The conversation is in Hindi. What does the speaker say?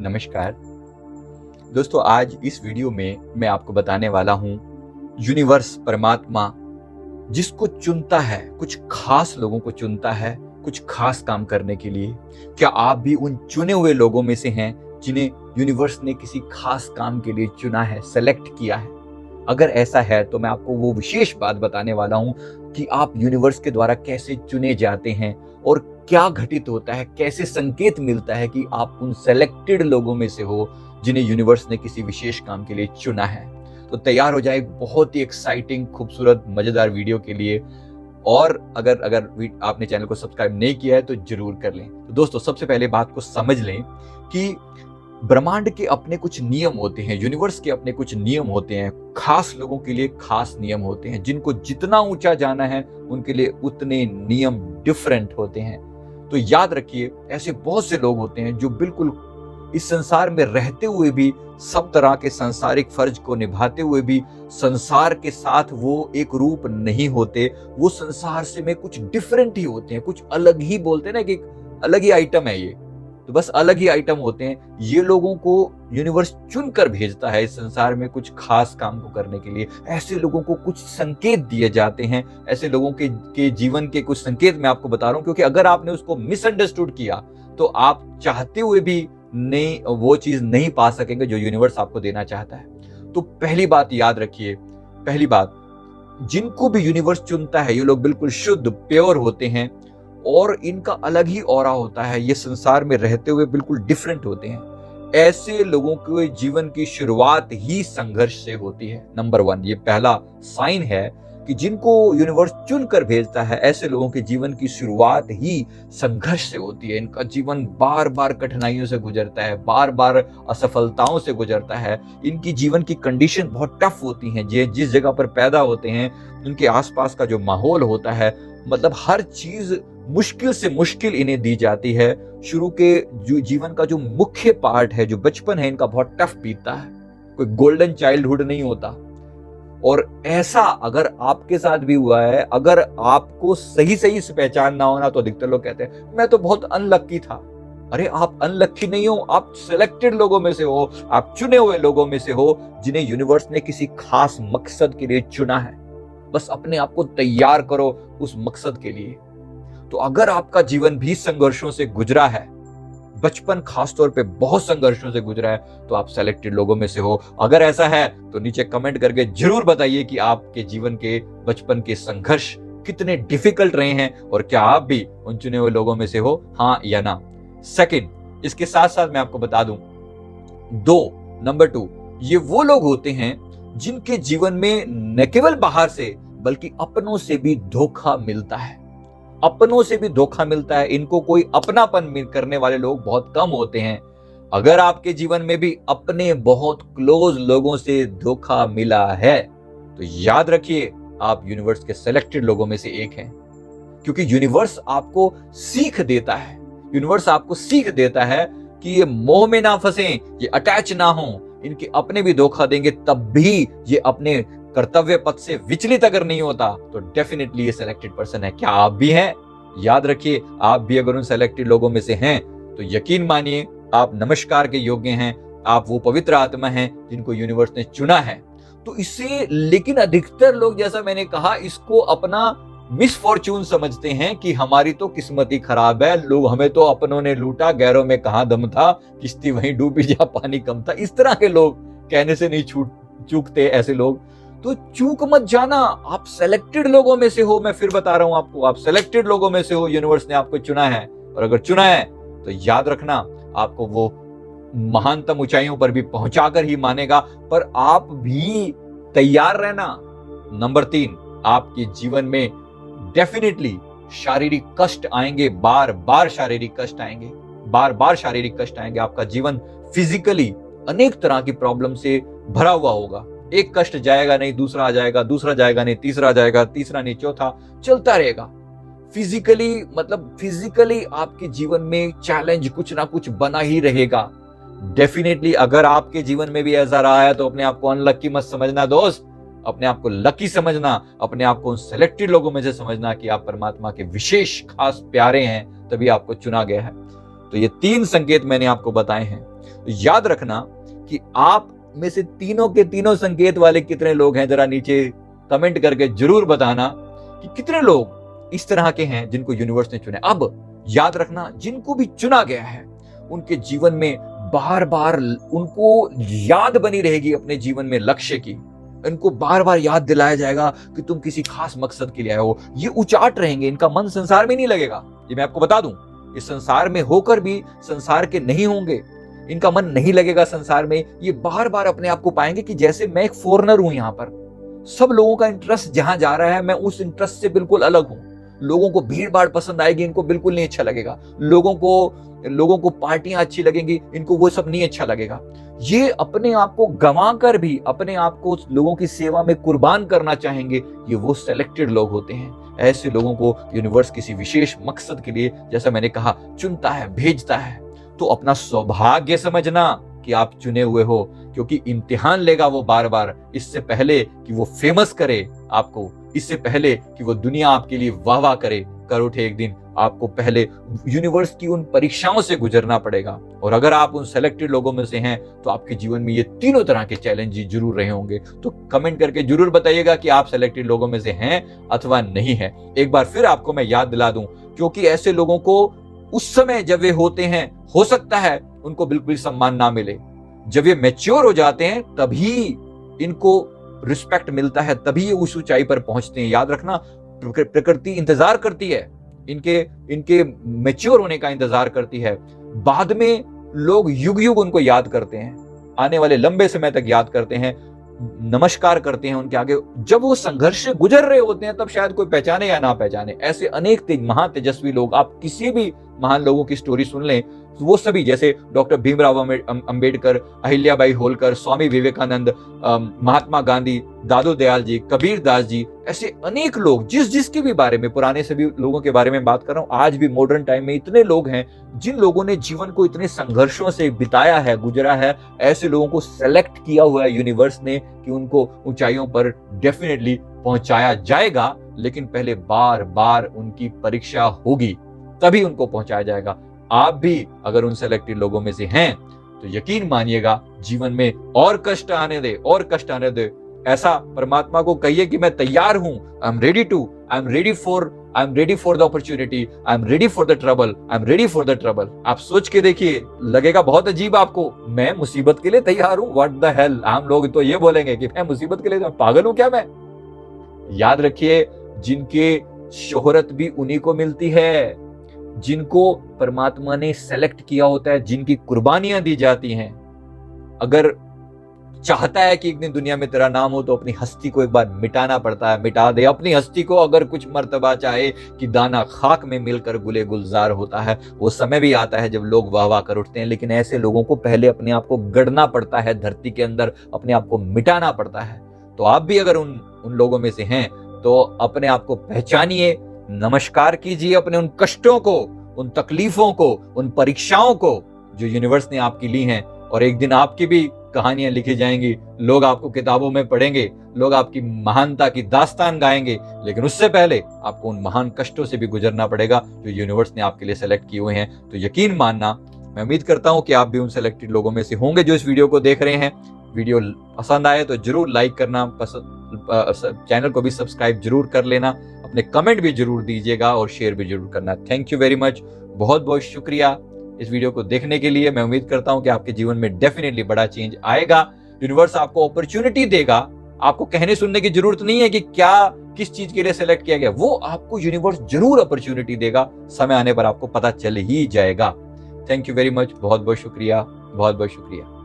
नमस्कार दोस्तों, आज इस वीडियो में मैं आपको बताने वाला हूं यूनिवर्स परमात्मा जिसको चुनता है, कुछ खास लोगों को चुनता है कुछ खास काम करने के लिए। क्या आप भी उन चुने हुए लोगों में से हैं जिन्हें यूनिवर्स ने किसी खास काम के लिए चुना है, सेलेक्ट किया है? अगर ऐसा है तो मैं आपको वो विशेष बात बताने वाला हूं कि आप यूनिवर्स के द्वारा कैसे चुने जाते हैं और क्या घटित होता है, कैसे संकेत मिलता है कि आप उन सेलेक्टेड लोगों में से हो जिन्हें यूनिवर्स ने किसी विशेष काम के लिए चुना है। तो तैयार हो जाए बहुत ही एक्साइटिंग, खूबसूरत, मजेदार वीडियो के लिए। और अगर अगर आपने चैनल को सब्सक्राइब नहीं किया है तो जरूर कर लें। तो दोस्तों, सबसे पहले बात को समझ लें कि ब्रह्मांड के अपने कुछ नियम होते हैं, यूनिवर्स के अपने कुछ नियम होते हैं। खास लोगों के लिए खास नियम होते हैं, जिनको जितना ऊंचा जाना है उनके लिए उतने नियम डिफरेंट होते हैं। तो याद रखिए, ऐसे बहुत से लोग होते हैं जो बिल्कुल इस संसार में रहते हुए भी, सब तरह के सांसारिक फर्ज को निभाते हुए भी संसार के साथ वो एक रूप नहीं होते। वो संसार से में कुछ डिफरेंट ही होते हैं, कुछ अलग ही, बोलते हैं ना कि अलग ही आइटम है ये, तो बस अलग ही आइटम होते हैं। ये लोगों को यूनिवर्स चुनकर भेजता है इस संसार में कुछ खास काम को करने के लिए। ऐसे लोगों को कुछ संकेत दिए जाते हैं। ऐसे लोगों के जीवन के कुछ संकेत मैं आपको बता रहा हूं, क्योंकि अगर आपने उसको मिसअंडरस्टूड किया तो आप चाहते हुए भी नहीं वो चीज नहीं पा सकेंगे जो यूनिवर्स आपको देना चाहता है। तो पहली बात याद रखिए, पहली बात, जिनको भी यूनिवर्स चुनता है ये लोग बिल्कुल शुद्ध, प्योर होते हैं और इनका अलग ही ऑरा होता है। ये संसार में रहते हुए बिल्कुल डिफरेंट होते हैं। ऐसे लोगों के जीवन की शुरुआत ही संघर्ष से होती है। नंबर 1, ये पहला साइन है कि जिनको यूनिवर्स चुनकर भेजता है, ऐसे लोगों के जीवन की शुरुआत ही संघर्ष से होती है। इनका जीवन बार बार कठिनाइयों से गुजरता है, बार बार असफलताओं से गुजरता है। इनकी जीवन की कंडीशन बहुत टफ होती हैं। जिस जगह पर पैदा होते हैं, उनके आसपास का जो माहौल होता है, मतलब हर चीज मुश्किल से मुश्किल इन्हें दी जाती है। शुरू के जो जीवन का जो मुख्य पार्ट है, जो बचपन है, इनका बहुत टफ बीतता है। कोई गोल्डन चाइल्डहुड नहीं होता। और ऐसा अगर आपके साथ भी हुआ है, अगर आपको सही सही से पहचान ना होना, तो अधिकतर लोग कहते हैं मैं तो बहुत अनलक्की था। अरे आप अनलक्की नहीं हो, आप सिलेक्टेड लोगों में से हो, आप चुने हुए लोगों में से हो जिन्हें यूनिवर्स ने किसी खास मकसद के लिए चुना है। बस अपने आप को तैयार करो उस मकसद के लिए। तो अगर आपका जीवन भी संघर्षों से गुजरा है, बचपन खासतौर पे बहुत संघर्षों से गुजरा है, तो आप सेलेक्टेड लोगों में से हो। अगर ऐसा है तो नीचे कमेंट करके जरूर बताइए कि आपके जीवन के बचपन के संघर्ष कितने डिफिकल्ट रहे हैं और क्या आप भी उन चुने हुए लोगों में से हो, हाँ या ना। सेकंड, इसके साथ साथ मैं आपको बता दूं, नंबर 2, ये वो लोग होते हैं जिनके जीवन में न केवल बाहर से बल्कि अपनों से भी धोखा मिलता है। अपनों से भी धोखा मिलता है। इनको कोई अपनापन करने वाले लोग बहुत कम होते हैं। अगर आपके जीवन में भी अपने बहुत क्लोज लोगों से धोखा मिला है तो याद रखिए, आप यूनिवर्स के सेलेक्टेड लोगों में से एक हैं। क्योंकि यूनिवर्स आपको सीख देता है, यूनिवर्स आपको सीख देता है कि ये मोह में ना फंसे, ये अटैच ना हो, इनके अपने भी धोखा देंगे तब भी ये अपने कर्तव्य पथ से विचलित अगर नहीं होता तो डेफिनेटली ये सिलेक्टेड पर्सन है। क्या आप भी हैं? याद रखिए, आप भी अगर उन सिलेक्टेड लोगों में से हैं तो यकीन मानिए आप नमस्कार के योग्य हैं। आप वो पवित्र आत्मा हैं जिनको यूनिवर्स ने चुना है। तो इससे, लेकिन अधिकतर लोग, जैसा मैंने कहा, इसको अपना मिसफॉर्चून समझते हैं कि हमारी तो किस्मत ही खराब है, लोग, हमें तो अपनों ने लूटा, गैरों में कहां दम था, किश्ती वहीं डूबी जहां पानी कम था। इस तरह के लोग कहने से नहीं चूकते ऐसे लोग। तो चूक मत जाना, आप सेलेक्टेड लोगों में से हो। मैं फिर बता रहा हूं आपको, आप सेलेक्टेड लोगों में से हो। यूनिवर्स ने आपको चुना है, और अगर चुना है तो याद रखना, आपको वो महानतम ऊंचाइयों पर भी पहुंचाकर ही मानेगा। पर आप भी तैयार रहना। नंबर 3, आपके जीवन में डेफिनेटली शारीरिक कष्ट आएंगे, बार बार शारीरिक कष्ट आएंगे, बार बार शारीरिक कष्ट आएंगे। आपका जीवन फिजिकली अनेक तरह की प्रॉब्लम से भरा हुआ होगा। एक कष्ट जाएगा नहीं, दूसरा आ जाएगा, दूसरा जाएगा नहीं, तीसरा आ जाएगा, तीसरा नहीं, चौथा, चलता रहेगा। फिजिकली, मतलब फिजिकली आपके जीवन में चैलेंज कुछ ना कुछ बना ही रहेगा। डेफिनेटली अगर आपके जीवन में भी ऐसा रहा है तो अपने आप को अनलकी मत समझना दोस्त, अपने आप को लकी समझना, अपने आप को उन सेलेक्टेड लोगों में से समझना कि आप परमात्मा के विशेष खास प्यारे हैं, तभी आपको चुना गया है। तो ये 3 संकेत मैंने आपको बताए हैं। याद रखना कि आप में से तीनों के तीनों संकेत वाले कितने लोग हैं, जरा नीचे कमेंट करके जरूर बताना कि कितने लोग इस तरह के हैं जिनको यूनिवर्स ने चुना। अब याद रखना, जिनको भी चुना गया है उनके जीवन में बार बार उनको याद बनी रहेगी अपने जीवन में लक्ष्य की। इनको बार बार याद दिलाया जाएगा कि तुम किसी खास मकसद के लिए आए हो। ये उचाट रहेंगे, इनका मन संसार में नहीं लगेगा। ये मैं आपको बता दूं, ये संसार में होकर भी संसार के नहीं होंगे, इनका मन नहीं लगेगा संसार में। ये बार बार अपने आप को पाएंगे कि जैसे मैं एक फॉरेनर हूं यहाँ पर, सब लोगों का इंटरेस्ट जहां जा रहा है मैं उस इंटरेस्ट से बिल्कुल अलग हूं। लोगों को भीड़ भाड़ पसंद आएगी, इनको बिल्कुल नहीं अच्छा लगेगा। लोगों को पार्टियां अच्छी लगेंगी, इनको वो सब नहीं अच्छा लगेगा। ये अपने आप को गंवा कर भी अपने आप को लोगों की सेवा में कुर्बान करना चाहेंगे। ये वो सेलेक्टेड लोग होते हैं। ऐसे लोगों को यूनिवर्स किसी विशेष मकसद के लिए, जैसा मैंने कहा, चुनता है, भेजता है। तो अपना सौभाग्य समझना कि आप चुने हुए हो, क्योंकि इम्तिहान लेगा वो बार बार। इससे पहले कि वो फेमस करे आपको, इससे पहले कि वो दुनिया आपके लिए वाह वाह करे, कर उठे एक दिन, आपको पहले यूनिवर्स की उन परीक्षाओं से गुजरना पड़ेगा। और अगर आप उन सेलेक्टेड लोगों में से हैं तो आपके जीवन में ये तीनों तरह के चैलेंज जरूर रहे होंगे। तो कमेंट करके जरूर बताइएगा कि आप सेलेक्टेड लोगों में से हैं अथवा नहीं है। एक बार फिर आपको मैं याद दिला दूं, क्योंकि ऐसे लोगों को उस समय जब वे होते हैं, हो सकता है उनको बिल्कुल सम्मान ना मिले। जब ये मैच्योर हो जाते हैं तभी इनको रिस्पेक्ट मिलता है, तभी ये उस ऊंचाई पर पहुंचते हैं। याद रखना, प्रकृति इंतजार करती है, इनके मैच्योर होने का इंतजार करती है। बाद में लोग युग युग उनको याद करते हैं, आने वाले लंबे समय तक याद करते हैं, नमस्कार करते हैं उनके आगे। जब वो संघर्ष से गुजर रहे होते हैं तब शायद कोई पहचाने या ना पहचाने। ऐसे अनेक महान तेजस्वी लोग, आप किसी भी महान लोगों की स्टोरी सुन लें, वो सभी, जैसे डॉक्टर भीमराव अंबेडकर, अहिल्याबाई होलकर, स्वामी विवेकानंद, महात्मा गांधी, दादू दयाल जी, कबीर दास जी, ऐसे अनेक लोग, जिसके भी बारे में, पुराने सभी लोगों के बारे में बात कर रहा हूं। आज भी मॉडर्न टाइम में इतने लोग हैं जिन लोगों ने जीवन को इतने संघर्षों से बिताया है, गुजरा है। ऐसे लोगों को सेलेक्ट किया हुआ है यूनिवर्स ने कि उनको ऊंचाइयों पर डेफिनेटली पहुंचाया जाएगा, लेकिन पहले बार बार उनकी परीक्षा होगी, तभी उनको पहुंचाया जाएगा। आप भी अगर उन सेलेक्टेड लोगों में से हैं तो यकीन मानिएगा, जीवन में और कष्ट आने दे, और कष्ट आने दे। ऐसा परमात्मा को कहिए कि मैं तैयार हूं, I am ready for the opportunity, I am ready for the trouble. आप सोच के देखिए, लगेगा बहुत अजीब आपको, मैं मुसीबत के लिए तैयार हूं, व्हाट द हेल। हम लोग तो ये बोलेंगे कि मैं मुसीबत के लिए, मैं पागल हूं क्या मैं। याद रखिए, जिनके शोहरत भी उन्हीं को मिलती है, जिनको परमात्मा ने सेलेक्ट किया होता है, जिनकी कुर्बानियां दी जाती हैं। अगर चाहता है कि एक दिन दुनिया में तेरा नाम हो तो अपनी हस्ती को एक बार मिटाना पड़ता है। मिटा दे अपनी हस्ती को। अगर कुछ मर्तबा चाहे कि दाना खाक में मिलकर गुले गुलजार होता है, वो समय भी आता है जब लोग वाह वाह कर उठते हैं। लेकिन ऐसे लोगों को पहले अपने आप को गढ़ना पड़ता है, धरती के अंदर अपने आप को मिटाना पड़ता है। तो आप भी अगर उन लोगों में से हैं तो अपने आप को पहचानिए, नमस्कार कीजिए अपने उन कष्टों को, उन तकलीफों को, उन परीक्षाओं को जो यूनिवर्स ने आपकी ली हैं। और एक दिन आपकी भी कहानियां लिखी जाएंगी, लोग आपको किताबों में पढ़ेंगे, लोग आपकी महानता की दास्तान गाएंगे। लेकिन उससे पहले आपको उन महान कष्टों से भी गुजरना पड़ेगा जो यूनिवर्स ने आपके लिए सेलेक्ट किए हुए हैं। तो यकीन मानना, मैं उम्मीद करता हूं कि आप भी उन सेलेक्टेड लोगों में से होंगे जो इस वीडियो को देख रहे हैं। वीडियो पसंद आए तो जरूर लाइक करना, चैनल को भी सब्सक्राइब जरूर कर लेना, अपने कमेंट भी जरूर दीजिएगा और शेयर भी जरूर करना। थैंक यू वेरी मच, बहुत बहुत शुक्रिया इस वीडियो को देखने के लिए। मैं उम्मीद करता हूं कि आपके जीवन में डेफिनेटली बड़ा चेंज आएगा। यूनिवर्स आपको अपॉर्चुनिटी देगा। आपको कहने सुनने की जरूरत नहीं है कि क्या किस चीज के लिए सेलेक्ट किया गया, वो आपको यूनिवर्स जरूर अपॉर्चुनिटी देगा। समय आने पर आपको पता चल ही जाएगा। थैंक यू वेरी मच, बहुत बहुत शुक्रिया, बहुत बहुत शुक्रिया।